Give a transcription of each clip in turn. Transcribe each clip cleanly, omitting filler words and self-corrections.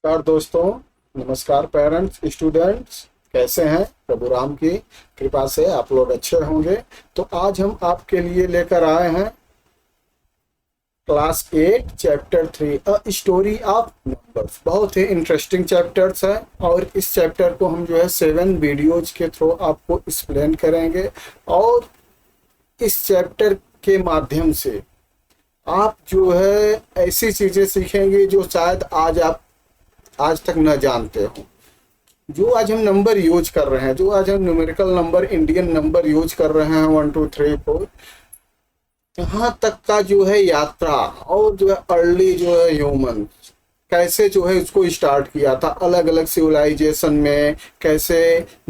नमस्कार दोस्तों। नमस्कार पेरेंट्स, स्टूडेंट्स, कैसे हैं? प्रभु राम की कृपा से आप लोग अच्छे होंगे। तो आज हम आपके लिए लेकर आए हैं class 8 chapter 3 a story of numbers. बहुत ही इंटरेस्टिंग चैप्टर्स है और इस चैप्टर को हम जो है 7 वीडियोज के थ्रू आपको एक्सप्लेन करेंगे और इस चैप्टर के माध्यम से आप जो है ऐसी चीज़ें सीखेंगे जो शायद आज तक न जानते हो। जो आज हम नंबर यूज कर रहे हैं, जो आज हम numerical number, Indian number use कर रहे हैं 1 2 3 4, यहाँ तक का जो है यात्रा और जो है अर्ली जो है ह्यूमन कैसे जो है उसको स्टार्ट किया था, अलग अलग सिविलाइजेशन में कैसे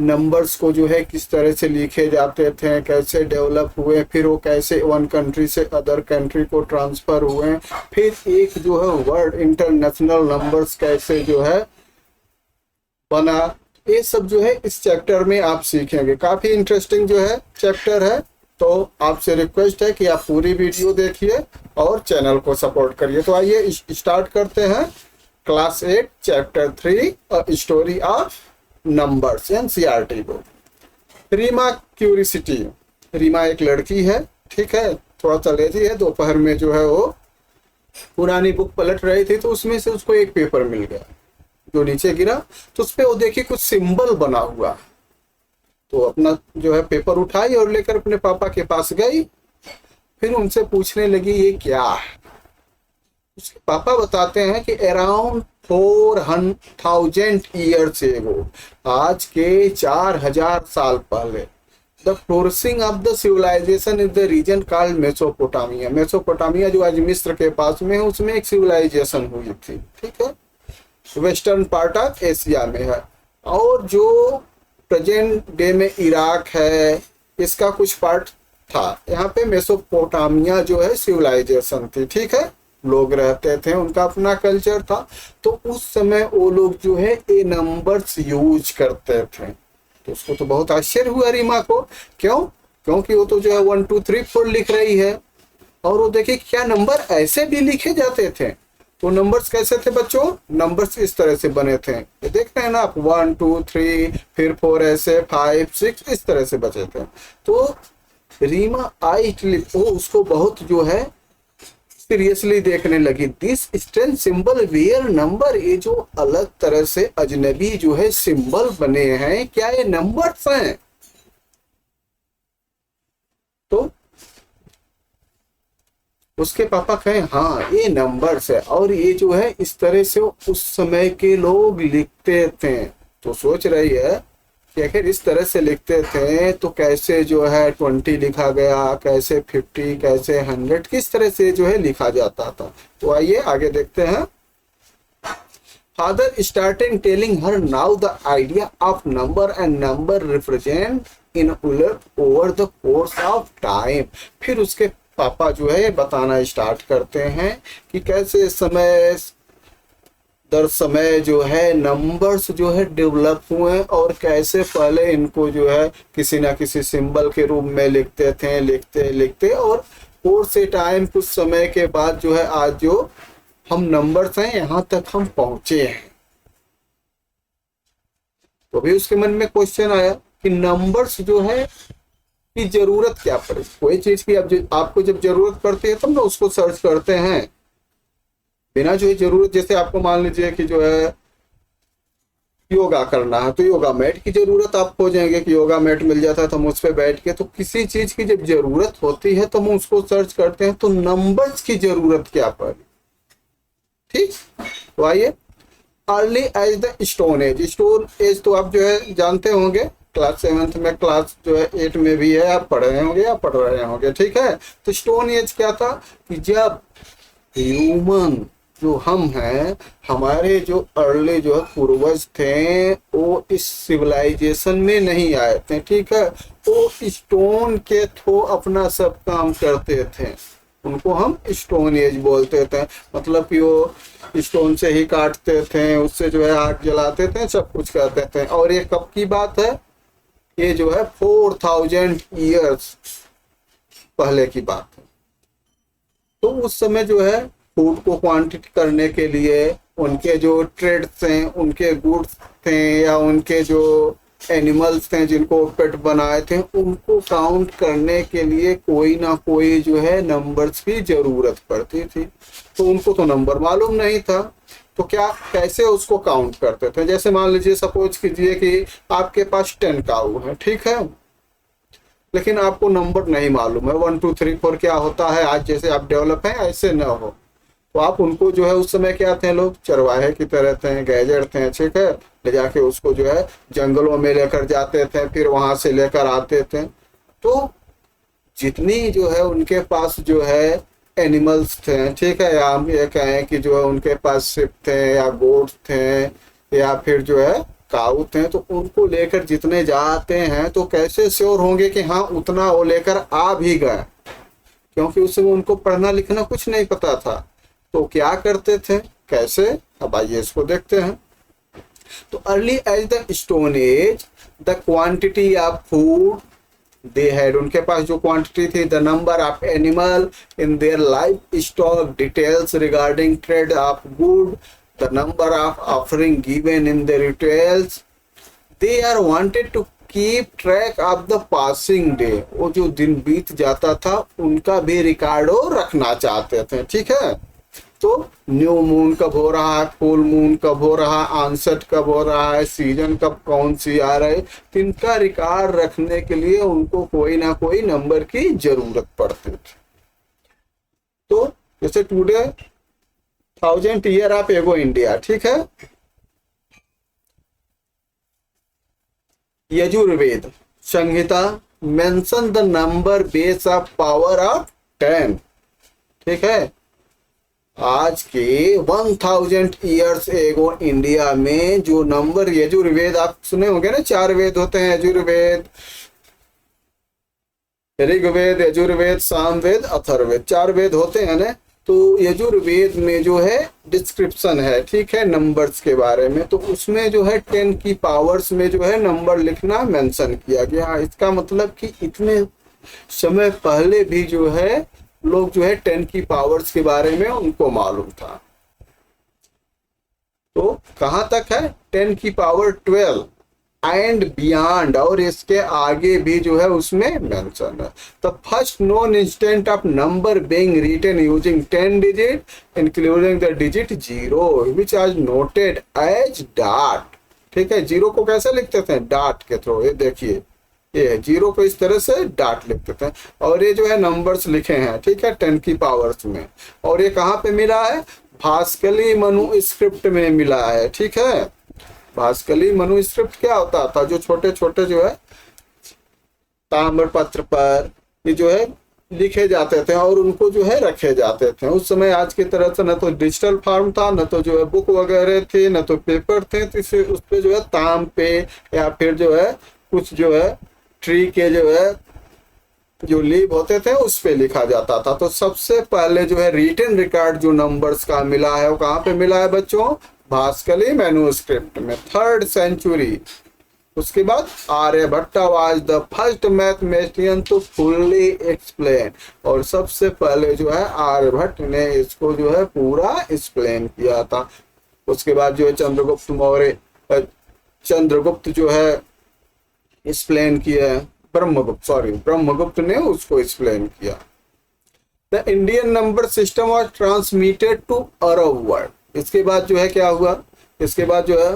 नंबर्स को जो है किस तरह से लिखे जाते थे, कैसे डेवलप हुए, फिर वो कैसे वन कंट्री से अदर कंट्री को ट्रांसफ़र हुए, फिर एक जो है वर्ल्ड इंटरनेशनल नंबर्स कैसे जो है बना। ये सब जो है इस चैप्टर में आप सीखेंगे। काफ़ी इंटरेस्टिंग जो है चैप्टर है, तो आपसे रिक्वेस्ट है कि आप पूरी वीडियो देखिए और चैनल को सपोर्ट करिए। तो आइए स्टार्ट करते हैं class 8 chapter 3 a story of numbers, NCERT book. Reema curiosity. Reema एक लड़की है, ठीक है, थोड़ा सा लेजी है। दोपहर में जो है वो पुरानी बुक पलट रही थी, तो उसमें से उसको एक पेपर मिल गया जो नीचे गिरा। तो उस पर वो देखी कुछ सिंबल बना हुआ, तो अपना जो है पेपर उठाई और लेकर अपने पापा के पास गई। फिर उनसे पूछने लगी ये क्या है। उसके पापा बताते हैं कि अराउंड 4,000 ईयर्स एगो, आज के 4,000 साल पहले, the flourishing of the civilization is the region called Mesopotamia. Mesopotamia जो आज मिस्र के पास में है, उसमें एक सिविलाइजेशन हुई थी, ठीक है, वेस्टर्न पार्ट ऑफ एशिया में है। और जो प्रेजेंट डे में इराक है, इसका कुछ पार्ट था। यहाँ पे मेसोपोटामिया जो है सिविलाइजेशन थी, ठीक है, लोग रहते थे, उनका अपना कल्चर था। तो उस समय वो लोग जो है ये नंबर्स यूज करते थे। तो उसको तो बहुत आश्चर्य हुआ रीमा को। क्यों? क्योंकि वो तो जो है 1 2 3 4 लिख रही है और वो देखिए क्या नंबर ऐसे भी लिखे जाते थे। तो नंबर्स कैसे थे बच्चों? नंबर्स इस तरह से बने थे, ये देख रहे हैं ना आप, 1 2 3 फिर 4 ऐसे 5 6 इस तरह से बचे थे। तो रीमा आई क्लिप उसको बहुत जो है सीरियसली देखने लगी। This strange symbol were number, ये जो अलग तरह से अजनबी जो है सिंबल बने हैं, क्या ये नंबर्स हैं? तो उसके पापा कहे हाँ ये नंबर्स है और ये जो है इस तरह से उस समय के लोग लिखते थे। तो सोच रही है कि अगर इस तरह से लिखते थे तो कैसे जो है 20 लिखा गया, कैसे 50, कैसे 100, किस तरह से जो है लिखा जाता था। तो आइए आगे देखते हैं। Father started telling her now the idea of number and number represent in over the course of time. फिर उसके पापा जो है बताना स्टार्ट करते हैं कि कैसे समय दर समय जो है नंबर्स जो है डेवलप हुए और कैसे पहले इनको जो है किसी ना किसी सिंबल के रूप में लिखते थे, लिखते लिखते और कोर्स से टाइम कुछ समय के बाद जो है आज जो हम नंबर्स हैं यहाँ तक हम पहुंचे हैं। तो भी उसके मन में क्वेश्चन आया कि नंबर्स जो है की जरूरत क्या पड़े। कोई चीज की अब आपको जब जरूरत पड़ती है तब ना उसको सर्च करते हैं। बिना जो है जरूरत, जैसे आपको मान लीजिए कि जो है योगा करना है तो योगा मैट की जरूरत आप खोजेंगे कि योगा मैट मिल जाता है तो हम उस पर बैठ के, तो किसी चीज की जब जरूरत होती है तो हम उसको सर्च करते हैं। तो नंबर्स की जरूरत क्या पड़ी, ठीक। तो आइए, early age the stone age. Stone age तो आप जो है जानते होंगे, क्लास 7 में, क्लास जो है 8 में भी है, आप पढ़ रहे होंगे या पढ़ रहे होंगे, ठीक है। तो स्टोन एज क्या था कि जब ह्यूमन जो हम हैं, हमारे जो अर्ली जो है पूर्वज थे, वो इस सिविलाइजेशन में नहीं आए थे, ठीक है, वो स्टोन के थ्रू अपना सब काम करते थे। उनको हम स्टोन एज बोलते थे। मतलब कि वो स्टोन से ही काटते थे, उससे जो है आग जलाते थे, सब कुछ करते थे। और ये कब की बात है? ये जो है 4,000 ईयर्स पहले की बात है। तो उस समय जो है फूड को क्वांटिटी करने के लिए उनके जो ट्रेड्स हैं, उनके गुड्स थे या उनके जो एनिमल्स थे जिनको पेट बनाए थे, उनको काउंट करने के लिए कोई ना कोई जो है नंबर्स की जरूरत पड़ती थी। तो उनको तो नंबर मालूम नहीं था, तो क्या कैसे उसको काउंट करते थे? जैसे मान लीजिए सपोज कीजिए कि आपके पास 10 काऊ है, ठीक है, लेकिन आपको नंबर नहीं मालूम है 1 2 3 4 क्या होता है। आज जैसे आप डेवलप हैं ऐसे न हो, तो आप उनको जो है उस समय क्या थे, लोग चरवाहे की तरह थे, गैजेट थे, ठीक है, ले जाके उसको जो है जंगलों में लेकर जाते थे, फिर वहां से लेकर आते थे। तो जितनी जो है उनके पास जो है एनिमल्स थे, ठीक है, या हम ये कहें कि जो है उनके पास शिप थे या गोट्स थे या फिर जो है काऊ थे, तो उनको लेकर जितने जाते हैं तो कैसे श्योर होंगे कि हाँ उतना वो लेकर आ भी गए, क्योंकि उस समय उनको पढ़ना लिखना कुछ नहीं पता था। तो क्या करते थे, कैसे, अब आइए इसको देखते हैं। तो early age the stone age the quantity of food they had, उनके पास जो क्वांटिटी थी, the number of animal in their life stock, details regarding trade of good, the number of offering given in the retails, they are wanted to keep track of the passing day, वो जो दिन बीत जाता था उनका भी Ricardo रखना चाहते थे, ठीक है। तो न्यू मून कब हो रहा है, फुल मून कब हो रहा है, आंसट कब हो रहा है, सीजन कब कौन सी आ रही, तो इनका रिकॉर्ड रखने के लिए उनको कोई ना कोई नंबर की जरूरत पड़ती थी। तो जैसे today 1000 year of ago India, ठीक है, Yajurveda Samhita mention the number base of power of 10, ठीक है। आज के 1000 ईयर्स एगो इंडिया में जो नंबर यजुर्वेद, आप सुने होंगे ना, 4 वेद होते हैं, यजुर्वेद, ऋग्वेद, यजुर्वेद, सामवेद, अथर्ववेद, 4 वेद होते हैं ना। तो यजुर्वेद में जो है डिस्क्रिप्शन है, ठीक है, नंबर्स के बारे में, तो उसमें जो है 10 की पावर्स में जो है नंबर लिखना मेंशन किया गया। इसका मतलब कि इतने समय पहले भी जो है लोग जो है 10 की पावर्स के बारे में उनको मालूम था। तो कहां तक है, 10 की पावर 12 एंड बियॉन्ड, और इसके आगे भी जो है उसमें मेंशन है। The first known instant of number being written using 10 digit including the digit 0 which आज नोटेड एज डॉट, ठीक है। 0 को कैसे लिखते थे, डॉट के थ्रू, ये देखिए, ये 0 को इस तरह से डॉट लिखते थे, और ये जो है नंबर्स लिखे हैं, ठीक है, 10 की पावर्स में। और ये कहाँ पे मिला है, भास्कली मनुस्क्रिप्ट में मिला है, ठीक है। भास्कली मनुस्क्रिप्ट क्या होता था, जो छोटे छोटे जो है ताम्र पत्र पर ये जो है लिखे जाते थे और उनको जो है रखे जाते थे। उस समय आज की तरह से न तो डिजिटल फॉर्म था, न तो जो है बुक वगैरह थे, न तो पेपर थे, तो इसे उस पे जो है ताम पे या फिर जो है कुछ जो है ट्री के जो है जो लीव होते थे उस पे लिखा जाता था। तो सबसे पहले जो है रिटन रिकॉर्ड जो नंबर्स का मिला है वो कहाँ पे मिला है बच्चों, भास्कली मैन्युस्क्रिप्ट में, 3rd सेंचुरी। उसके बाद Aryabhata was the first mathematician to fully explain, और सबसे पहले जो है आर्यभट्ट ने इसको जो है पूरा एक्सप्लेन किया था। उसके बाद जो है चंद्रगुप्त मौर्य, चंद्रगुप्त जो है एक्सप्लेन किया, ब्रह्मगुप्त ने उसको एक्सप्लेन किया। The Indian number system was transmitted to Arab world. इसके बाद जो है क्या हुआ, इसके बाद जो है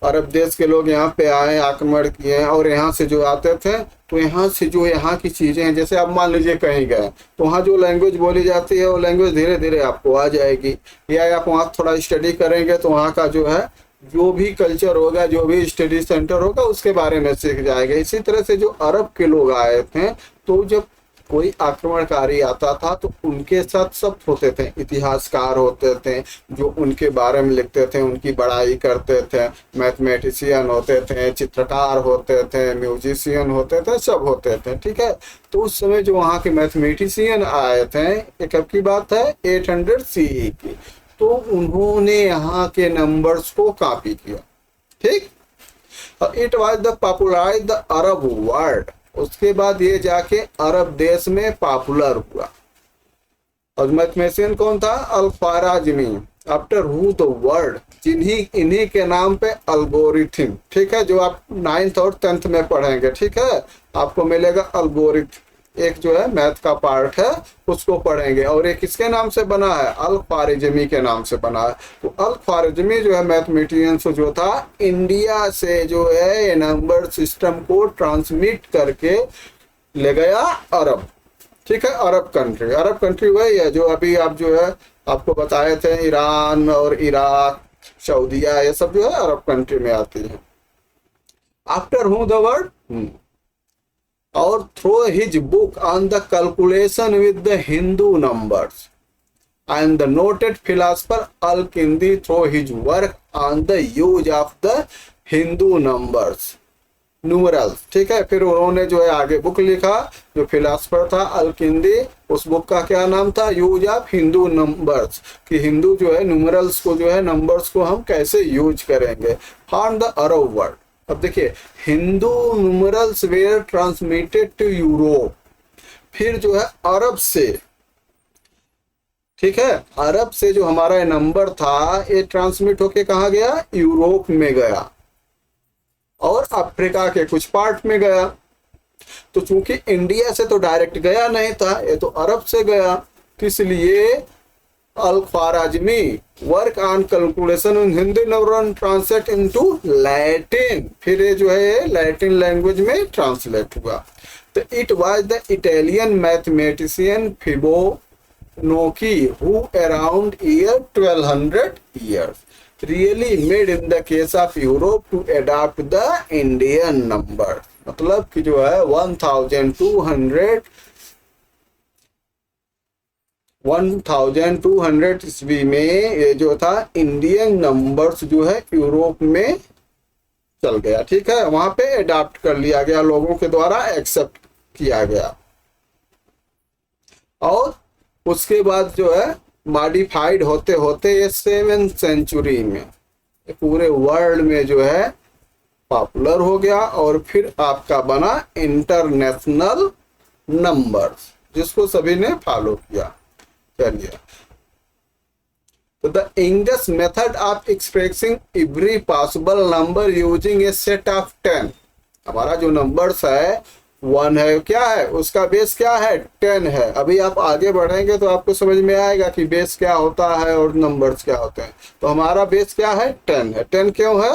अरब देश के लोग यहाँ पे आए, आक्रमण किए, और यहाँ से जो आते थे तो यहाँ से जो यहाँ की चीज़ें हैं, जैसे आप मान लीजिए कहीं गए तो वहाँ जो लैंग्वेज बोली जाती है वो लैंग्वेज धीरे धीरे आपको आ जाएगी, या आप वहाँ थोड़ा स्टडी करेंगे तो वहाँ का जो है जो भी कल्चर होगा, जो भी स्टडी सेंटर होगा उसके बारे में सीख जाएगा। इसी तरह से जो अरब के लोग आए थे तो जब कोई आक्रमणकारी आता था तो उनके साथ सब होते थे, इतिहासकार होते थे जो उनके बारे में लिखते थे, उनकी बड़ाई करते थे, मैथमेटिशियन होते थे, चित्रकार होते थे, म्यूजिशियन होते थे, सब होते थे, ठीक है। तो उस समय जो वहाँ के मैथमेटिशियन आए थे, ये कब की बात है, 800 CE की, तो उन्होंने यहाँ के नंबर्स को कॉपी किया, ठीक। It was the popularize the Arab world, उसके बाद ये जाके अरब देश में पॉपुलर हुआ। और मैथमेटिशियन कौन था, अल-ख्वाराज़मी, आफ्टर हु द वर्ड, जिन्हीं इन्हीं के नाम पे अल्गोरिथम, ठीक है, जो आप 9th और 10th में पढ़ेंगे, ठीक है, आपको मिलेगा अल्गोरिथम, एक जो है मैथ का पार्ट है उसको पढ़ेंगे, और एक किसके नाम से बना है, अल ख्वारिज़मी के नाम से बना है। तो अल ख्वारिज़मी जो है मैथमेटिशियंस जो था, इंडिया से जो है नंबर सिस्टम को ट्रांसमिट करके ले गया अरब, ठीक है, अरब कंट्री। अरब कंट्री वही है जो अभी आप जो है आपको बताए थे, ईरान और इराक, सऊदीया, ये सब जो है अरब कंट्री में आती है। आफ्टर हूँ द वर्ड, और through his book on the calculation with the Hindu numbers and the noted philosopher Al-Kindi through his work on the use of the Hindu numbers, numerals, ठीक है। फिर उन्होंने जो है आगे बुक लिखा, जो फिलासफर था अल-किंदी, उस बुक का क्या नाम था, यूज ऑफ हिंदू नंबर्स, कि हिंदू जो है न्यूमरल्स को जो है नंबर्स को हम कैसे यूज करेंगे। फॉर द अरब वर्ड, अब देखिए Hindu numerals were transmitted to Europe, फिर जो है अरब से, ठीक है, अरब से जो हमारा ये नंबर था ये ट्रांसमिट होके कहाँ गया, यूरोप में गया और अफ्रीका के कुछ पार्ट में गया। तो चूंकि इंडिया से तो डायरेक्ट गया नहीं था, ये तो अरब से गया, तो इसलिए Al Khwarizmi work on calculation in Hindi number translate into Latin, फिर ये जो है लैटिन लैंग्वेज में ट्रांसलेट हुआ। तो it was the Italian mathematician Fibonacci who around year 1200 years really made in the case of Europe to adopt the Indian number, मतलब कि जो है 1200 ईस्वी में ये जो था इंडियन नंबर्स जो है यूरोप में चल गया, ठीक है, वहां पे अडॉप्ट कर लिया गया, लोगों के द्वारा एक्सेप्ट किया गया, और उसके बाद जो है मॉडिफाइड होते होते ये 7th सेंचुरी में पूरे वर्ल्ड में जो है पॉपुलर हो गया, और फिर आपका बना इंटरनेशनल नंबर्स, जिसको सभी ने फॉलो किया। चलिए, तो the English method of expressing every possible number using A set of 10, हमारा जो नंबर्स है 1 है, क्या है उसका बेस, क्या है 10 है। अभी आप आगे बढ़ेंगे तो आपको समझ में आएगा कि बेस क्या होता है और नंबर्स क्या होते हैं। तो हमारा बेस क्या है, 10 है। 10 क्यों है,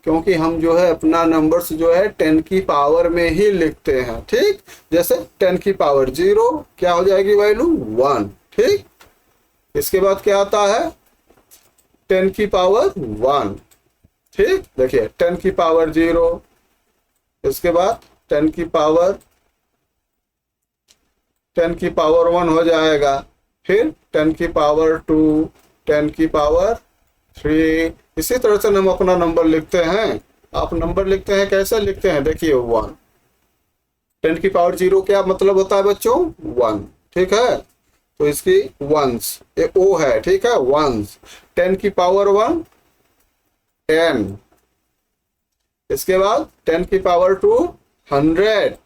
क्योंकि हम जो है अपना नंबर्स जो है 10 की पावर में ही लिखते हैं, ठीक। जैसे 10 की पावर 0 क्या हो जाएगी वैल्यू 1, ठीक। इसके बाद क्या आता है 10 की पावर 1, ठीक। देखिए 10 की पावर 0, इसके बाद 10 की पावर 1 हो जाएगा, फिर 10 की पावर 2, 10 की पावर 3, इसी तरह से हम अपना नंबर लिखते हैं। आप नंबर लिखते हैं कैसे लिखते हैं, देखिए 1, 10 की पावर 0 क्या मतलब होता है बच्चों 1, ठीक है, तो इसकी वंस, ये ओ है, ठीक है, वंस। 10 की पावर 1 10, इसके बाद 10 की पावर 2 100,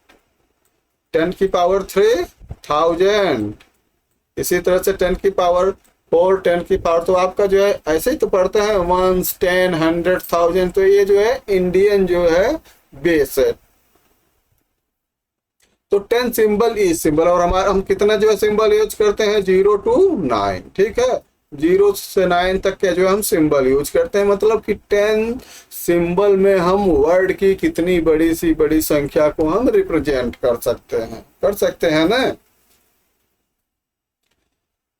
10 की पावर 3 1000, इसी तरह से 10 की पावर 4, 10 की पावर, तो आपका जो है ऐसे ही तो पढ़ते हैं 1, 10, 100, 1000, तो ये जो है इंडियन जो है बेस है। तो 10 सिंबल इज सिंबल, और हमारा हम कितना जो है सिंबल यूज करते हैं 0 to 9, ठीक है, 0 से 9 तक के जो हम सिंबल यूज करते हैं, मतलब कि 10 सिंबल में हम वर्ड की कितनी बड़ी सी बड़ी संख्या को हम रिप्रेजेंट कर सकते हैं ना।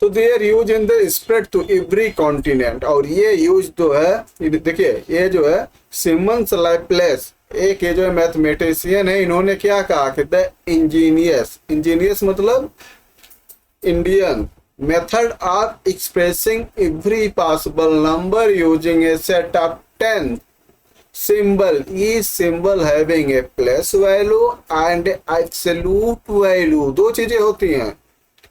तो their use in the spread to every continent, और ये यूज जो है देखिए ये जो है सिमन्स लैपलेस, एक ये जो है मैथमेटिशियन है, इन्होंने क्या कहा कि द इंजीनियस मतलब Indian method of expressing every possible number using A set of 10 symbol, each symbol having a place value and absolute value, दो चीजें होती हैं,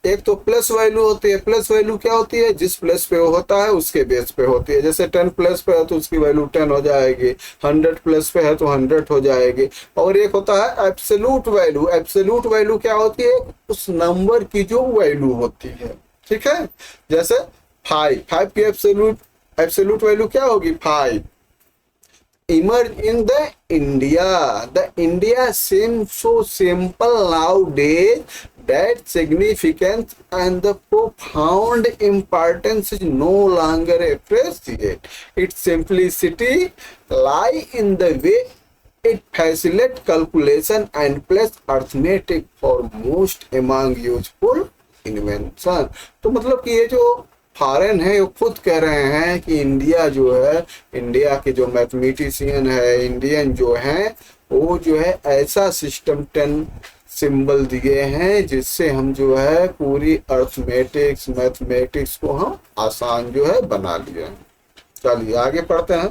एक तो प्लस वैल्यू होती है, प्लस वैल्यू क्या होती है, जिस प्लस पे होता है उसके बेस पे होती है, जैसे 10 प्लस पे है तो उसकी वैल्यू 10 हो जाएगी, 100 प्लस पे है तो 100 हो जाएगी, और एक होता है एब्सोल्यूट वैल्यू। एब्सोल्यूट वैल्यू क्या होती है, उस नंबर की जो वैल्यू होती है, ठीक है, जैसे फाइव, फाइव की एब्सोल्यूट वैल्यू क्या होगी? 5. Emerge in the India. The India seems so simple nowadays that significance and the profound importance is no longer appreciated. Its simplicity lie in the way it facilitates calculation and plus arithmetic for most among useful invention. तो मतलब कि ये जो foreign है वो खुद कह रहे हैं कि इंडिया जो है, इंडिया के जो मैथमेटिशियन है, इंडियन जो हैं, वो जो है ऐसा सिस्टम 10 सिंबल दिए हैं जिससे हम जो है पूरी अर्थमेटिक्स मैथमेटिक्स को हम आसान जो है बना लिए हैं। चलिए आगे पढ़ते हैं।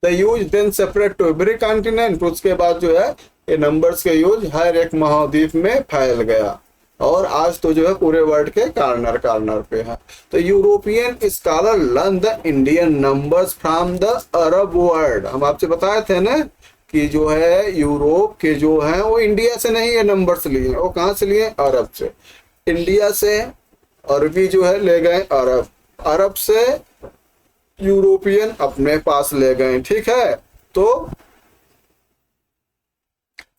The use then separate to every continent, उसके बाद जो है ये नंबर्स के यूज हर एक महाद्वीप में फैल गया और आज तो जो है पूरे वर्ल्ड के कार्नर कार्नर पे है। तो European scholar learn the Indian numbers from the Arab world. हम आपसे बताए थे ना कि जो है यूरोप के जो है वो इंडिया से नहीं ये नंबर्स लिए, वो कहाँ से लिए? अरब से। इंडिया से अरबी जो है ले गए अरब, अरब से यूरोपियन अपने पास ले गए, ठीक है। तो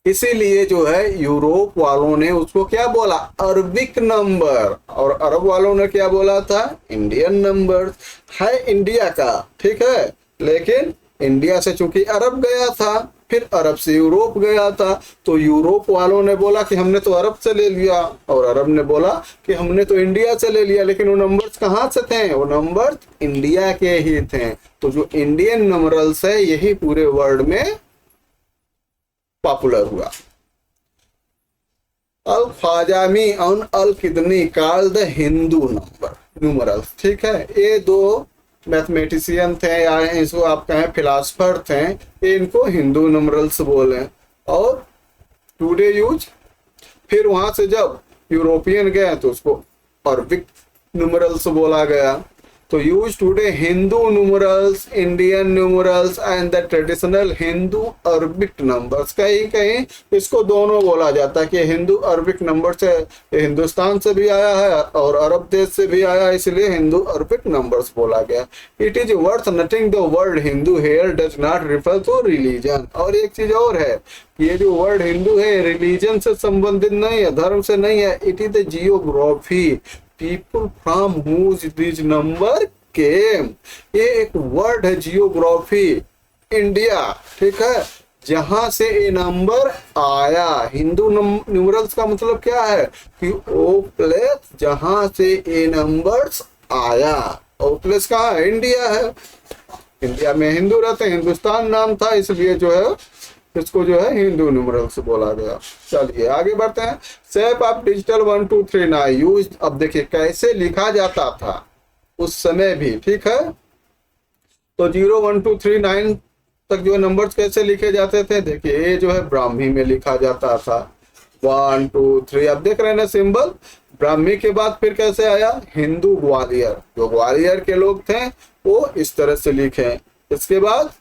इसीलिए जो है यूरोप वालों ने उसको क्या बोला? अरबिक नंबर, और अरब वालों ने क्या बोला था? इंडियन नंबर है इंडिया का, ठीक है। लेकिन इंडिया से चूंकि अरब गया था, फिर अरब से यूरोप गया था, तो यूरोप वालों ने बोला कि हमने तो अरब से ले लिया, और अरब ने बोला कि हमने तो इंडिया से ले लिया, लेकिन वो नंबर्स कहाँ से थे? वो नंबर्स इंडिया के ही थे। तो जो इंडियन नंबरल्स है यही पूरे वर्ल्ड में पॉपुलर हुआ। अल ख्वाजामी और अल किदनी call the Hindu number numerals, ठीक है। ये दो मैथमेटिशियन थे या इसको आप कहें फिलासफर थे, इनको हिंदू नंबरल्स बोले और टुडे यूज। फिर वहां से जब यूरोपियन गए तो उसको अरबिक न्यूमरल्स बोला गया। तो use today Hindu numerals, Indian numerals and the traditional Hindu Arabic numbers. कहीं कहीं इसको दोनों बोला जाता है कि हिंदू अरबिक नंबर से हिंदुस्तान से भी आया है और अरब देश से भी आया है, इसलिए हिंदू अरबिक नंबर्स बोला गया। It is worth nothing the word Hindu here does not refer to religion. और एक चीज और है, ये जो वर्ड हिंदू है रिलीजन से संबंधित नहीं है, धर्म से नहीं है। It is the geography, people from whom this number came. ये एक वर्ड है जियोग्राफी, इंडिया, ठीक है, जहां से ये नंबर आया। हिंदू न्यूमरल्स का मतलब क्या है कि वो प्लेस जहां से ये नंबर्स आया, वो प्लेस कहाँ है? इंडिया है। इंडिया में हिंदू रहते हैं, हिंदुस्तान नाम था, इसलिए जो है इसको जो है हिंदू न्यूमरल्स बोला गया। चलिए आगे बढ़ते हैं। Shape of digital 1 2 3 9 use. अब देखिए कैसे लिखा जाता था उस समय भी, ठीक है। तो 0 1 2 3 9 तक जो नंबर्स कैसे लिखे जाते थे, देखिए ये जो है ब्राह्मी में लिखा जाता था 1 2 3। अब देख रहे हैं ना सिंबल, ब्राह्मी के बाद फिर कैसे आया? हिंदू ग्वालियर, जो ग्वालियर के लोग थे वो इस तरह से लिखे। इसके बाद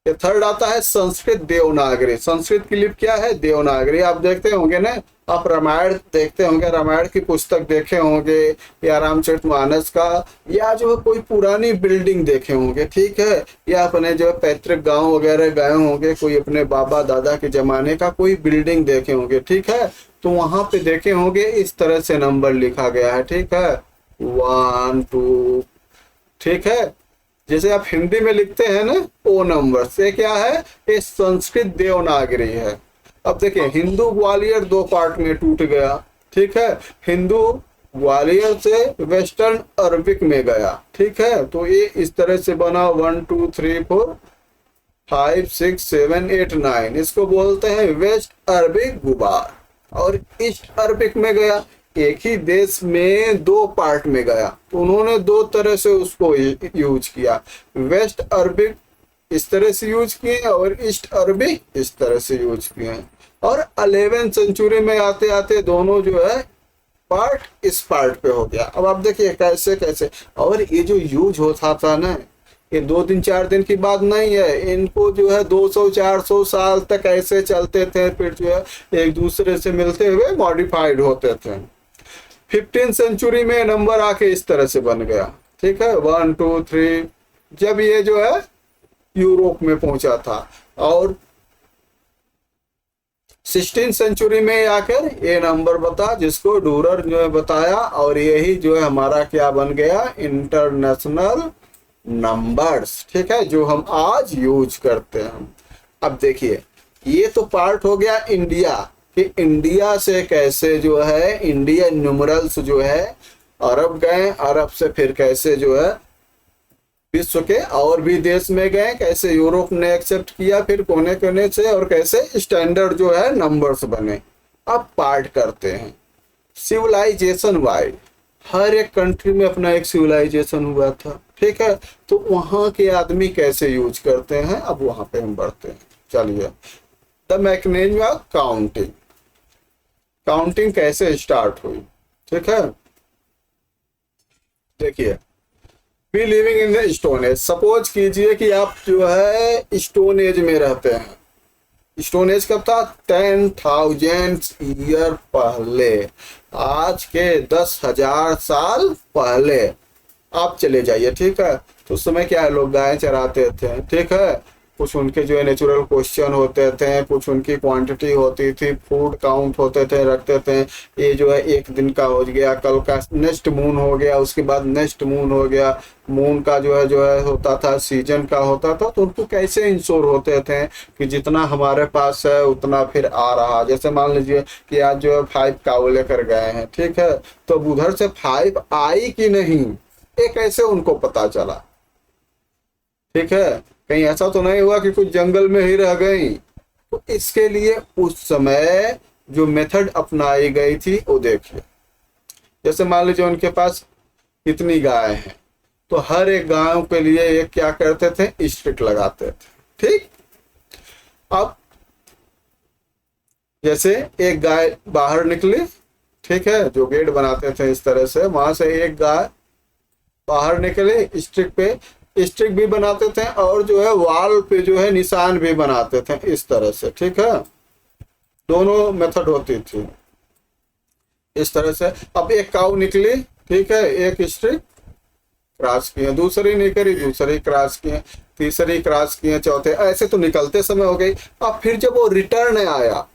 ये थर्ड आता है संस्कृत देवनागरी। संस्कृत की लिपि क्या है? देवनागरी। आप देखते होंगे ना, आप रामायण देखते होंगे, रामायण की पुस्तक देखे होंगे या रामचरितमानस का, या जो है कोई पुरानी बिल्डिंग देखे होंगे, ठीक है, या अपने जो पैतृक गांव वगैरह गए होंगे, कोई अपने बाबा दादा के जमाने का कोई बिल्डिंग देखे होंगे, ठीक है। तो वहां पे देखे होंगे इस तरह से नंबर लिखा गया है, ठीक है, 1 2, ठीक है। जैसे आप हिंदी में लिखते हैं ना वो नंबर से क्या है? ये संस्कृत देवनागरी है। अब देखिए हिंदू ग्वालियर दो पार्ट में टूट गया, ठीक है। हिंदू ग्वालियर से वेस्टर्न अरबिक में गया, ठीक है। तो ये इस तरह से बना 1 2 3 4 5 6 7 8 9। इसको बोलते हैं वेस्ट अरबिक गुबार। और ईस्ट अरबिक में गया, एक ही देश में दो पार्ट में गया, तो उन्होंने दो तरह से उसको यूज किया। वेस्ट अरबिक इस तरह से यूज किए और ईस्ट अरबिक इस तरह से यूज किए। और 11वीं सेंचुरी में आते आते दोनों जो है पार्ट इस पार्ट पे हो गया। अब आप देखिए कैसे कैसे, और ये जो यूज होता था ना, ये 2 दिन 4 दिन की बात नहीं है, इनको जो है 200 400 साल तक ऐसे चलते थे, फिर जो है एक दूसरे से मिलते हुए मॉडिफाइड होते थे। 15 सेंचुरी में नंबर आके इस तरह से बन गया, ठीक है, 1 2 3, जब ये जो है यूरोप में पहुंचा था। और 16 सेंचुरी में आकर ये नंबर बता, जिसको डूरर जो है बताया, और यही जो है हमारा क्या बन गया, इंटरनेशनल नंबर्स, ठीक है, जो हम आज यूज करते हैं। अब देखिए, ये तो पार्ट हो गया इंडिया, कि इंडिया से कैसे जो है इंडियन न्यूमरल्स जो है अरब गए, अरब से फिर कैसे जो है विश्व के और भी देश में गए, कैसे यूरोप ने एक्सेप्ट किया फिर कोने कोने से, और कैसे स्टैंडर्ड जो है नंबर्स बने। अब पार्ट करते हैं सिविलाइजेशन वाइड। हर एक कंट्री में अपना एक सिविलाइजेशन हुआ था, ठीक है, तो वहां के आदमी कैसे यूज करते हैं, अब वहां पे हम बढ़ते हैं। चलिए, the mechanism of counting, counting कैसे स्टार्ट हुई, ठीक है। देखिए, we living in stone age, suppose कीजिए कि आप जो है स्टोन एज में रहते हैं। स्टोन एज कब था, 10,000 ईयर पहले, आज के 10,000 साल पहले आप चले जाइए, ठीक है। तो उस समय क्या है, लोग गायें चराते थे, ठीक है, कुछ उनके जो है नेचुरल क्वेश्चन होते थे, कुछ उनकी क्वांटिटी होती थी, फूड काउंट होते थे, रखते थे। ये जो है एक दिन का हो गया, कल का नेक्स्ट मून हो गया, उसके बाद नेक्स्ट मून हो गया, मून का जो है होता था, सीजन का होता था। तो उनको कैसे इंश्योर होते थे कि जितना हमारे पास है उतना फिर आ रहा। जैसे मान लीजिए कि आज जो है 5 काऊ लेकर गए हैं, ठीक है, तो उधर से 5 आई कि नहीं, ये कैसे उनको पता चला, ठीक है, कहीं ऐसा तो नहीं हुआ कि कुछ जंगल में ही रह गई। तो इसके लिए उस समय जो मेथड अपनाई गई थी वो देखिए, जैसे मान लीजिए उनके पास कितनी गाय हैं, तो हर एक गायों के लिए ये क्या करते थे, स्ट्रिक लगाते थे, ठीक। अब जैसे एक गाय बाहर निकली, ठीक है, जो गेट बनाते थे इस तरह से, वहां से एक गाय बाहर निकले, स्ट्रिक भी बनाते थे, और जो है वॉल पे जो है निशान भी बनाते थे इस तरह से, ठीक है, दोनों मेथड होती थी इस तरह से। अब एक काऊ निकली, ठीक है, एक स्ट्रिक क्रॉस किए, दूसरी निकली, दूसरी क्रॉस किए, तीसरी क्रॉस किए, चौथे, ऐसे तो निकलते समय हो गई। अब फिर जब वो रिटर्न आया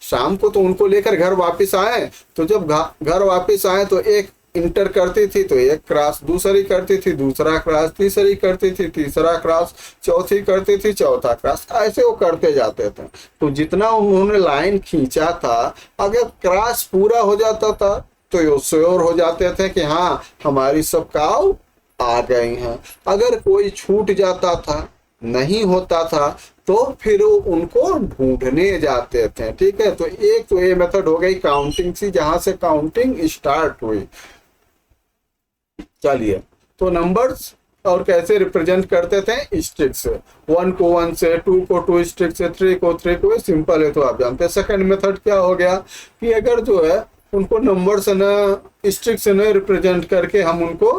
शाम को, तो उनको लेकर घर वापस आए, तो जब घर वापस आए तो एक इंटर करती थी तो एक क्रॉस, दूसरी करती थी दूसरा क्रॉस, तीसरी करती थी तीसरा क्रॉस, चौथी करती थी चौथा क्रॉस, ऐसे वो करते जाते थे। तो जितना उन्होंने लाइन खींचा था, अगर क्रॉस पूरा हो जाता था तो ये श्योर हो जाते थे कि हाँ हमारी सब काऊ आ गई हैं। अगर कोई छूट जाता था, नहीं होता था, तो फिर वो उनको ढूंढने जाते थे, ठीक है। तो एक तो ये मेथड हो गई काउंटिंग सी, जहां से काउंटिंग स्टार्ट हुई। चलिए, तो नंबर्स और कैसे रिप्रेजेंट करते थे, स्ट्रिक से, 1 को 1 से, 2 को 2 स्ट्रिक से, 3 को 3 को, सिंपल है तो आप जानते हैं। सेकंड मेथड क्या हो गया कि अगर जो है उनको नंबर से न स्ट्रिक से न रिप्रेजेंट करके हम उनको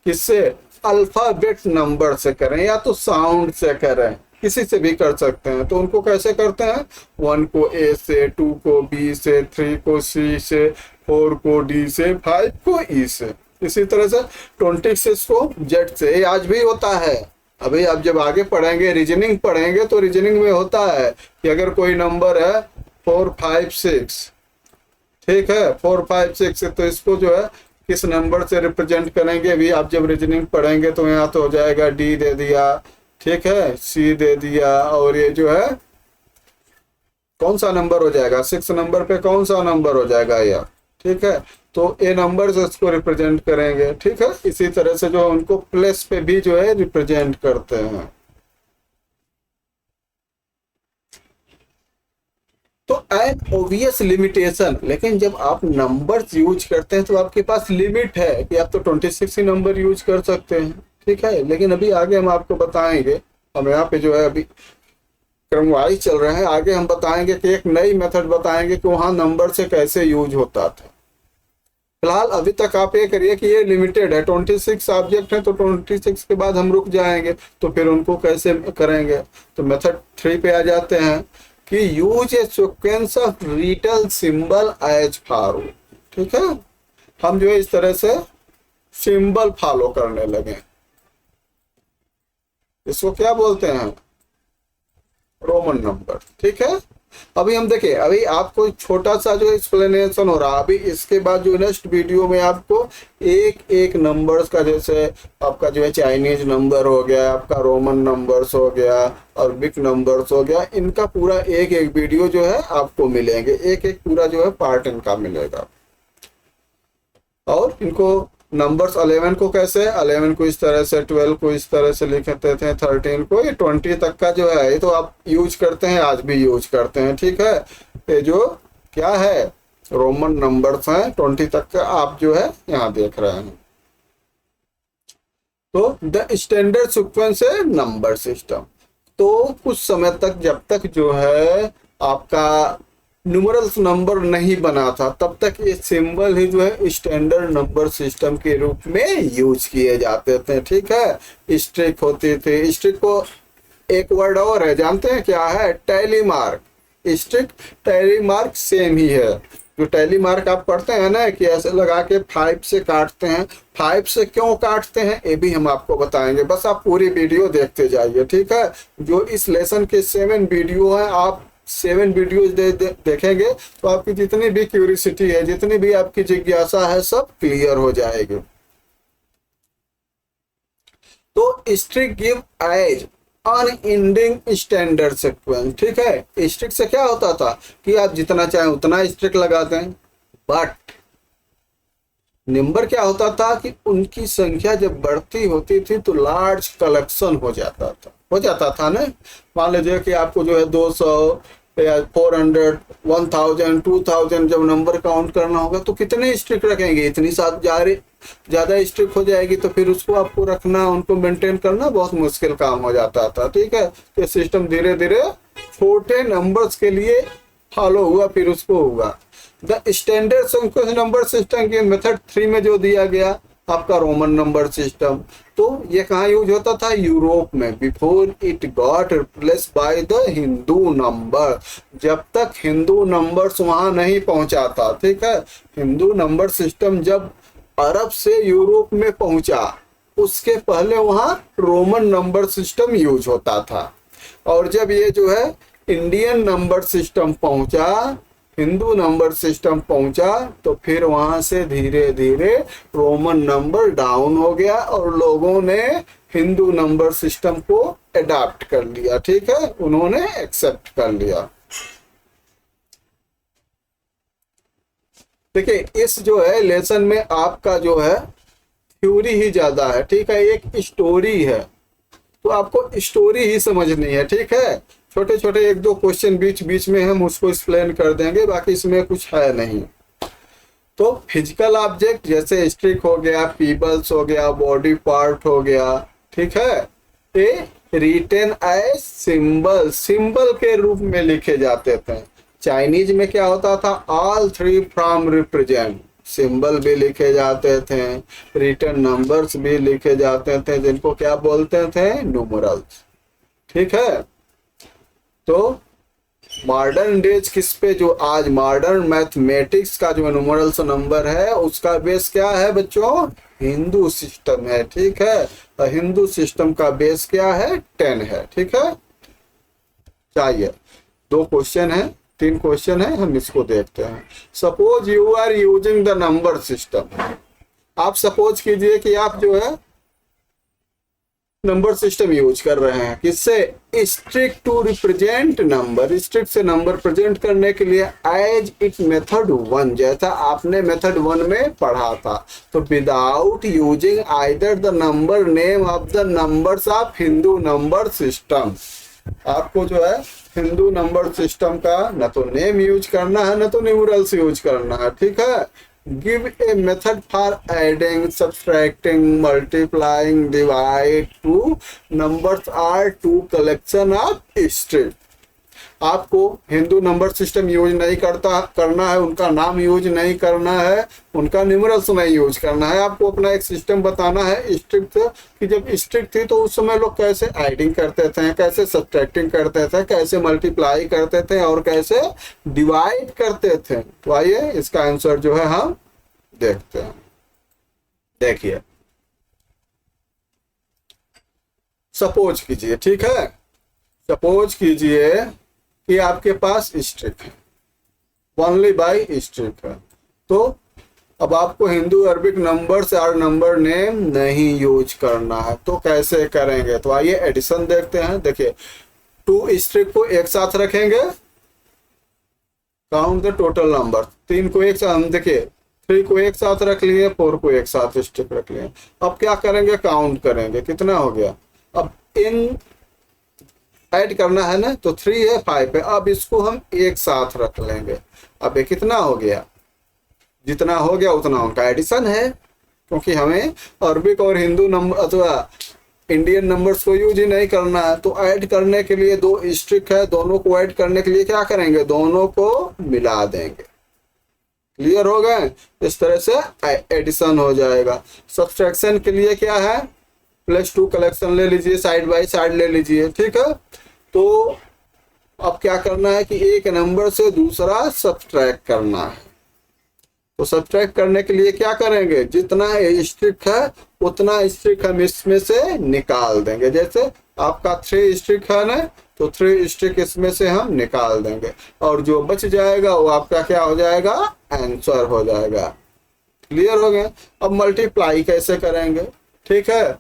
किससे, अल्फाबेट नंबर से करें या तो साउंड से करें, किसी से भी कर सकते हैं। तो उनको कैसे करते हैं, 1 को ए से, 2 को बी से, 3 को सी से, 4 को डी से, 5 को ई से, इसी तरह से 26 को जेड से। आज भी होता है, अभी आप जब आगे पढ़ेंगे, रीजनिंग पढ़ेंगे, तो रीजनिंग में होता है कि अगर कोई नंबर है 4 5 6, ठीक है, 4 5 6, तो इसको जो है किस नंबर से रिप्रेजेंट करेंगे, भी आप जब रीजनिंग पढ़ेंगे तो यहाँ तो हो जाएगा डी दे दिया, ठीक है, सी दे दिया, और ये जो है कौन सा नंबर हो जाएगा, 6 नंबर पे कौन सा नंबर हो जाएगा यार, ठीक है। तो ए नंबर से इसको रिप्रेजेंट करेंगे, ठीक है। इसी तरह से जो उनको प्लेस पे भी जो है रिप्रेजेंट करते हैं। तो एन ओबियस लिमिटेशन, लेकिन जब आप नंबर्स यूज करते हैं तो आपके पास लिमिट है कि आप तो 26 ही नंबर यूज कर सकते हैं, ठीक है। लेकिन अभी आगे हम आपको बताएंगे, हम यहाँ पे जो है अभी क्रमवाइज चल रहे हैं, आगे हम बताएंगे कि एक नई मेथड बताएंगे कि वहाँ नंबर से कैसे यूज होता था। फिलहाल अभी तक आप ये करिए कि ये लिमिटेड है, 26 ऑब्जेक्ट है, तो 26 के बाद हम रुक जाएंगे, तो फिर उनको कैसे करेंगे। तो मेथड 3 पे आ जाते हैं कि use a sequence of written symbol as follow, ठीक है। हम जो है इस तरह से सिंबल फॉलो करने लगे। इसको क्या बोलते हैं? Roman number. ठीक है, अभी हम देखिए, अभी आपको छोटा सा जो एक्सप्लेनेशन हो रहा है, अभी इसके बाद जो नेक्स्ट वीडियो में आपको एक एक नंबर्स का, जैसे आपका जो है चाइनीज नंबर हो गया, आपका रोमन नंबर्स हो गया, अरबिक नंबर्स हो गया, इनका पूरा एक एक वीडियो जो है आपको मिलेंगे, एक एक पूरा जो है पार्ट इनका मिलेगा। और इनको नंबर्स 11 को कैसे, 11 को इस तरह से, 12 को इस तरह से लिखते थे, 13 को, ये 20 तक का जो है ये तो आप यूज करते हैं, आज भी यूज करते हैं। ठीक है, ये जो क्या है रोमन नंबर्स हैं 20 तक का, आप जो है यहाँ देख रहे हैं। तो द स्टैंडर्ड सीक्वेंस है नंबर सिस्टम। तो कुछ समय तक, जब तक जो है आपका न्यूमरल्स नंबर नहीं बना था, तब तक ये सिंबल ही जो है स्टैंडर्ड नंबर सिस्टम के रूप में यूज किए जाते थे। ठीक है, स्ट्रिक होती थी। स्ट्रिक को एक वर्ड और है, जानते हैं क्या है? Tally mark. स्ट्रिक टैली मार्क सेम ही है। जो टैली मार्क आप पढ़ते हैं ना कि ऐसे लगा के 5 से काटते हैं, 5 से क्यों काटते हैं ये भी हम आपको बताएंगे, बस आप पूरी वीडियो देखते जाइए। ठीक है, जो इस लेसन के 7 वीडियो हैं, आप 7 वीडियोज देखेंगे तो आपकी जितनी भी क्यूरियोसिटी है, जितनी भी आपकी जिज्ञासा है, सब क्लियर हो जाएगी। तो stick give as unending standard sequence. ठीक है, स्ट्रिक से क्या होता था कि आप जितना चाहें उतना स्ट्रिक लगा दें, बट नंबर क्या होता था कि उनकी संख्या जब बढ़ती होती थी तो लार्ज कलेक्शन हो जाता था ना। मान लीजिए कि आपको जो है 200 या 400, 1000, 2000 जब नंबर काउंट करना होगा तो कितने स्ट्रिक रखेंगे? इतनी ज़्यादा स्ट्रिक हो जाएगी, तो फिर उसको आपको रखना, उनको मेंटेन करना बहुत मुश्किल काम हो जाता था। ठीक है, तो सिस्टम धीरे धीरे छोटे नंबर्स के लिए फॉलो हुआ, फिर उसको हुआ। The standard sequence number system के मेथड 3 में जो दिया गया आपका रोमन नंबर सिस्टम, तो ये कहाँ यूज होता था? यूरोप में। Before it got replace by the Hindu number. जब तक हिंदू नंबर्स वहां नहीं पहुंचा था। ठीक है, हिंदू नंबर सिस्टम जब अरब से यूरोप में पहुंचा, उसके पहले वहां रोमन नंबर सिस्टम यूज होता था। और जब ये जो है इंडियन नंबर सिस्टम पहुंचा, हिंदू नंबर सिस्टम पहुंचा, तो फिर वहां से धीरे धीरे रोमन नंबर डाउन हो गया और लोगों ने हिंदू नंबर सिस्टम को अडॉप्ट कर लिया। ठीक है, उन्होंने एक्सेप्ट कर लिया। देखिए, इस जो है लेसन में आपका जो है थ्योरी ही ज्यादा है। ठीक है, एक स्टोरी है तो आपको स्टोरी ही समझनी है। ठीक है, छोटे छोटे 1-2 क्वेश्चन बीच में हम उसको एक्सप्लेन कर देंगे, बाकी इसमें कुछ है नहीं। तो फिजिकल ऑब्जेक्ट जैसे स्ट्रिक हो गया, पीबल्स हो गया, बॉडी पार्ट हो गया, ठीक है, ये रिटेन एज सिंबल, सिंबल के रूप में लिखे जाते थे। चाइनीज में क्या होता था? ऑल 3 फ्रॉम रिप्रेजेंट, सिंबल भी लिखे जाते थे, रिटर्न नंबर्स भी लिखे जाते थे, जिनको क्या बोलते थे? न्यूमरल्स। ठीक है, तो मॉडर्न डेज किस पे, जो आज मॉडर्न मैथमेटिक्स का जो न्यूमरल्स नंबर है उसका बेस क्या है बच्चों? हिंदू सिस्टम है। ठीक है, तो हिंदू सिस्टम का बेस क्या है? 10 है। ठीक है, चाहिए 2 क्वेश्चन है, 3 क्वेश्चन है, हम इसको देखते हैं। Suppose you are using the number system. आप सपोज कीजिए कि आप जो है नंबर सिस्टम यूज कर रहे हैं, किससे? Stick to represent number, stick से नंबर प्रेजेंट करने के लिए एज इट मेथड 1, जैसा आपने मेथड 1 में पढ़ा था। तो without using either the number name of the numbers of Hindu number system, आपको जो है हिंदू नंबर सिस्टम का न तो नेम यूज करना है, न तो न्यूमरल्स यूज करना है। ठीक है, give a method for adding, subtracting, multiplying, divide to numbers are to collection of string। आपको हिंदू नंबर सिस्टम यूज नहीं करना है, उनका नाम यूज नहीं करना है, उनका न्यूमरल्स नहीं यूज करना है। आपको अपना एक सिस्टम बताना है स्ट्रिक्ट, कि जब स्ट्रिक्ट थी तो उस समय लोग कैसे एडिंग करते थे, कैसे सब्ट्रैक्टिंग करते थे, कैसे मल्टीप्लाई करते थे और कैसे डिवाइड करते थे। तो आइए इसका आंसर जो है हम देखते हैं। देखिए, सपोज कीजिए, ठीक है, सपोज कीजिए कि आपके पास स्ट्रिक है, ओनली बाय स्ट्रिक है। तो अब आपको हिंदू अरबिक नंबर्स और नंबर नेम नहीं यूज करना है, तो कैसे करेंगे? तो आइए एडिशन देखते हैं। देखिए, 2 स्ट्रिक को एक साथ रखेंगे, काउंट द टोटल नंबर, 3 को एक साथ, देखिए 3 को एक साथ रख लिए, 4 को एक साथ स्ट्रिक रख लिए। अब क्या करेंगे? काउंट करेंगे, कितना हो गया। अब इन ऐड करना है ना, तो 3 है, 5 है, अब इसको हम एक साथ रख लेंगे। अब ये कितना हो गया? जितना हो गया उतना उनका एडिशन है, क्योंकि हमें अरबिक और हिंदू नंबर अथवा इंडियन नंबर्स को यूज ही नहीं करना है। तो ऐड करने के लिए 2 स्ट्रिक है, दोनों को ऐड करने के लिए क्या करेंगे? दोनों को मिला देंगे। क्लियर हो गए? इस तरह से एडिशन हो जाएगा। सब्सट्रैक्शन के लिए क्या है? +2 कलेक्शन ले लीजिए, साइड बाय साइड ले लीजिए, ठीक है। तो अब क्या करना है कि एक नंबर से दूसरा सब्सट्रैक्ट करना है। तो सब्सट्रैक्ट करने के लिए क्या करेंगे? जितना स्ट्रिक है उतना स्ट्रिक हम इसमें से निकाल देंगे। जैसे आपका 3 स्ट्रिक है ना, तो 3 स्ट्रिक इसमें से हम निकाल देंगे, और जो बच जाएगा वो आपका क्या हो जाएगा? आंसर हो जाएगा। क्लियर हो गया? अब मल्टीप्लाई कैसे करेंगे? ठीक है,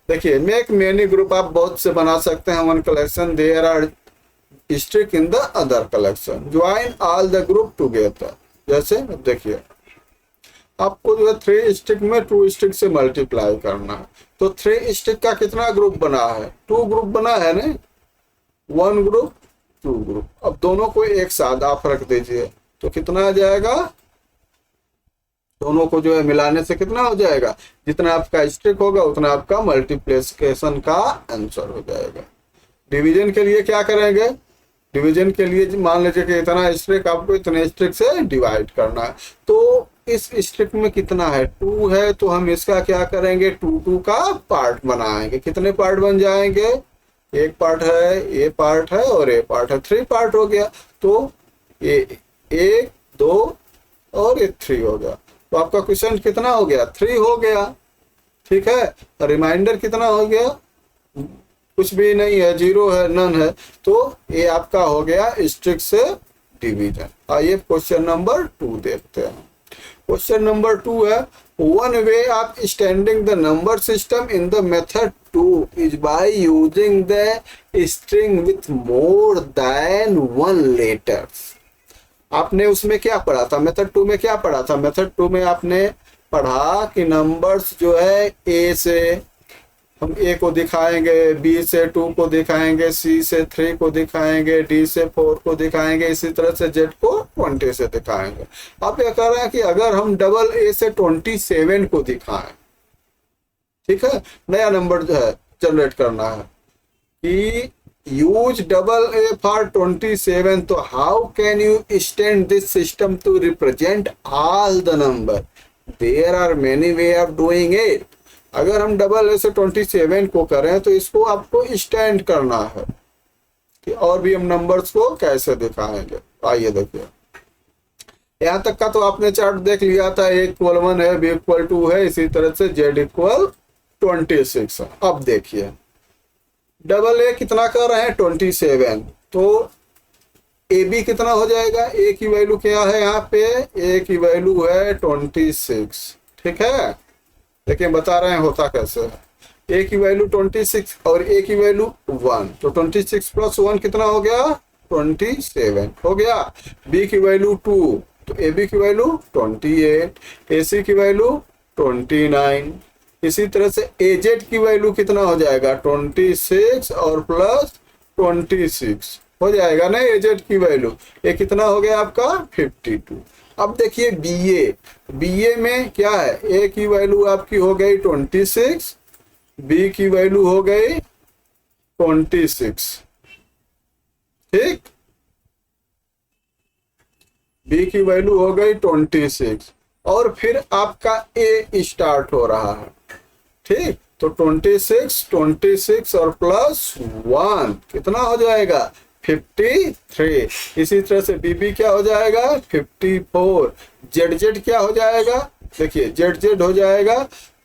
देखिए, मेक मेनी ग्रुप आप बहुत से बना सकते हैं। 1 collection, there are stick in the other collection, join all the group together. जैसे देखिए, आपको जो है 3 स्टिक में 2 स्टिक से मल्टीप्लाई करना है। तो 3 स्टिक का कितना ग्रुप बना है? 2 ग्रुप बना है ना, 1 ग्रुप 2 ग्रुप। अब दोनों को एक साथ आप रख दीजिए, तो कितना आ जाएगा? दोनों को जो है मिलाने से कितना हो जाएगा? जितना आपका स्टिक होगा उतना आपका मल्टीप्लिकेशन का आंसर हो जाएगा। डिवीजन के लिए क्या करेंगे? डिवीजन के लिए मान लीजिए कि इतना स्ट्रिक आपको इतने स्ट्रिक से डिवाइड करना है। तो इस स्ट्रिक में कितना है? 2 है, तो हम इसका क्या करेंगे? 2 का पार्ट बनाएंगे। कितने पार्ट बन जाएंगे? एक पार्ट है, ये पार्ट है और ये पार्ट है, 3 पार्ट हो गया। तो ये 1 2 और ये 3 हो गया। तो आपका क्वेश्चन कितना हो गया? 3 हो गया, ठीक है। रिमाइंडर कितना हो गया? कुछ भी नहीं है, 0 है, नन है। तो ये आपका हो गया स्ट्रिक से डिवीजन। आइए क्वेश्चन नंबर 2 देखते हैं। क्वेश्चन नंबर 2 है, one way of standing the number system in the method 2 is by using the string with more than 1 letters. आपने उसमें क्या पढ़ा था? मेथड 2 में क्या पढ़ा था? मेथड 2 में आपने पढ़ा कि नंबर्स जो है ए से हम ए को दिखाएंगे, बी से 2 को दिखाएंगे, सी से 3 को दिखाएंगे, डी से 4 को दिखाएंगे, इसी तरह से जेड को 20 से दिखाएंगे। आप ये कह रहे हैं कि अगर हम डबल ए से 27 को दिखाएं, ठीक है, नया नंबर जो है जनरेट करना है कि यूज डबल ए फॉर 27, तो how can you extend this system to represent all the number? There are many way of doing it. अगर हम डबल ए से 27 को करें तो इसको आपको एक्सटेंड करना है कि और भी हम नंबर्स को कैसे दिखाएंगे। आइए देखिए, यहाँ तक का तो आपने चार्ट देख लिया था, A = 1 है, B = 2 है, इसी तरह से Z = 26 है। अब देखिए, डबल ए कितना कर रहे हैं? 27। तो ए बी कितना हो जाएगा? ए की वैल्यू क्या है यहाँ पे? ए की वैल्यू है 26, ठीक है। लेकिन बता रहे हैं होता कैसे है। ए की वैल्यू 26 और ए की वैल्यू 1, तो 26 + 1 कितना हो गया? 27 हो गया। बी की वैल्यू 2, तो ए बी की वैल्यू 28, ए सी की वैल्यू 29। इसी तरह से ए जेड की वैल्यू कितना हो जाएगा? 26 और +26 हो जाएगा ना ए जेड की वैल्यू। ये कितना हो गया आपका? 52। अब देखिए बी ए में क्या है? ए की वैल्यू आपकी हो गई 26, बी की वैल्यू हो गई 26, ठीक, बी की वैल्यू हो गई 26, और फिर आपका ए स्टार्ट हो रहा है, ठीक। तो 26 और +1 कितना हो जाएगा? 53। इसी तरह से बीबी क्या हो जाएगा? 54। जेड क्या हो जाएगा? देखिए जेड जेड हो जाएगा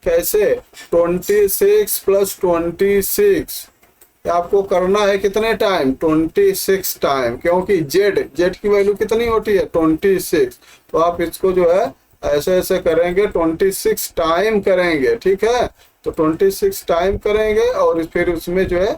कैसे, 26 प्लस 26, आपको करना है कितने टाइम, 26 टाइम, क्योंकि जेड जेड की वैल्यू कितनी होती है 26। तो आप इसको जो है ऐसे ऐसे करेंगे, 26 टाइम करेंगे, ठीक है। तो 26 टाइम करेंगे और फिर उसमें जो है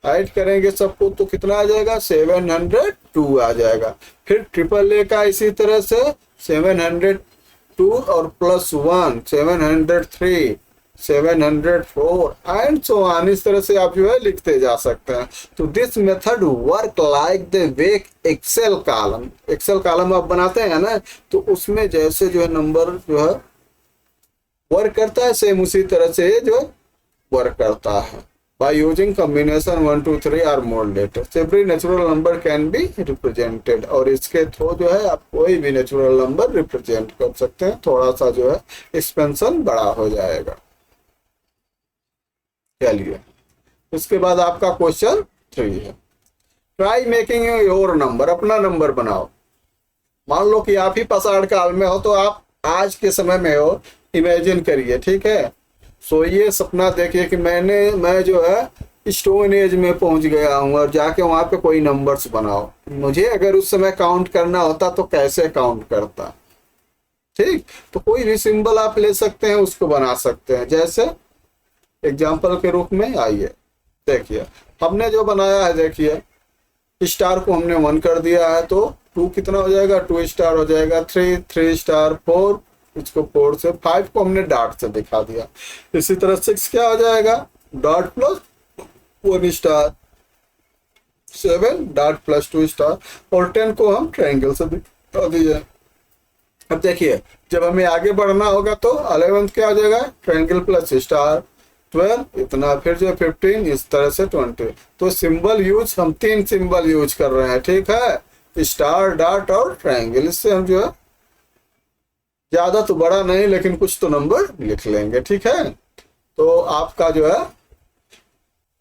ऐड करेंगे सबको, तो कितना आ जाएगा 702 आ जाएगा। फिर ट्रिपल ए का इसी तरह से 702 और +1 703 704 एंड सो ऑन, इस तरह से आप जो है लिखते जा सकते हैं। तो this method work like the way Excel column, Excel column आप बनाते हैं ना, तो उसमें जैसे जो है नंबर जो है वर्क करता है, सेम उसी तरह से जो है वर्क करता है। By using combination 1 2 3 or more letters, every natural number can be represented, और इसके थ्रू जो है आप कोई भी नेचुरल नंबर रिप्रेजेंट कर सकते हैं। थोड़ा सा जो है एक्सपेंशन बड़ा हो जाएगा। चलिए उसके बाद आपका क्वेश्चन 3 है, ट्राई मेकिंग योर नंबर, अपना नंबर बनाओ। मान लो कि आप ही पसाड़ काल में हो, तो आप आज के समय में हो, इमेजिन करिए, ठीक है। सो ये सपना देखिए कि मैं जो है स्टोन एज में पहुंच गया हूँ और जाके वहां पे कोई नंबर्स बनाओ। मुझे अगर उस समय काउंट करना होता तो कैसे काउंट करता, ठीक। तो कोई भी सिंबल आप ले सकते हैं, उसको बना सकते हैं। जैसे एग्जाम्पल के रूप में आइए देखिए, हमने जो बनाया है, देखिए स्टार को हमने 1 कर दिया है, तो 2 कितना हो जाएगा, 2 स्टार हो जाएगा, 3 स्टार, 4, इसको 4 से, 5 को हमने डॉट से दिखा दिया। इसी तरह 6 क्या हो जाएगा, dot plus 1 star, 7 dot plus 2 star, और 10 को हम ट्रायंगल से दिखा दिए। अब देखिए जब हमें आगे बढ़ना होगा तो 11 क्या हो जाएगा, ट्रायंगल प्लस स्टार, 12 इतना, फिर जो 15, इस तरह से 20। तो सिंबल यूज हम 3 सिंबल यूज कर रहे हैं, ठीक है, स्टार, डॉट और ट्रायंगल। इससे हम जो है ज्यादा तो बड़ा नहीं लेकिन कुछ तो नंबर लिख लेंगे, ठीक है। तो आपका जो है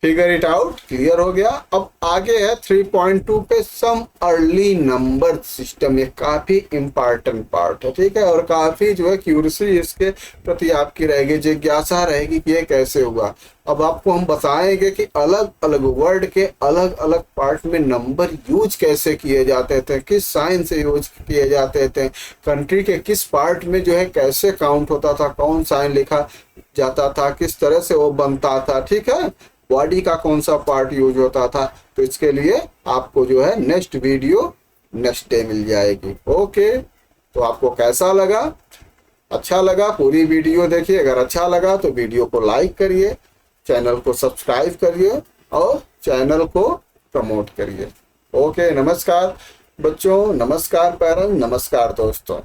फिगर इट आउट क्लियर हो गया। अब आगे है 3.2 पे सम अर्ली नंबर सिस्टम। ये काफी इंपॉर्टेंट पार्ट है, ठीक है, और काफी जो है क्यूरियसिटी इसके प्रति आपकी रहेगी, जिज्ञासा रहेगी कि ये कैसे हुआ। अब आपको हम बताएंगे कि अलग अलग वर्ड के अलग अलग पार्ट में नंबर यूज कैसे किए जाते थे, किस साइन से यूज किए जाते थे, कंट्री के किस पार्ट में जो है कैसे काउंट होता था, कौन साइन लिखा जाता था, किस तरह से वो बनता था, ठीक है, बॉडी का कौन सा पार्ट यूज होता था। तो इसके लिए आपको जो है next video next day meal जाएगी। ओके, तो आपको कैसा लगा, अच्छा लगा पूरी वीडियो देखिए। अगर अच्छा लगा तो वीडियो को लाइक करिए, चैनल को सब्सक्राइब करिए और चैनल को प्रमोट करिए। ओके, नमस्कार बच्चों, नमस्कार पेरेंट्स, नमस्कार दोस्तों।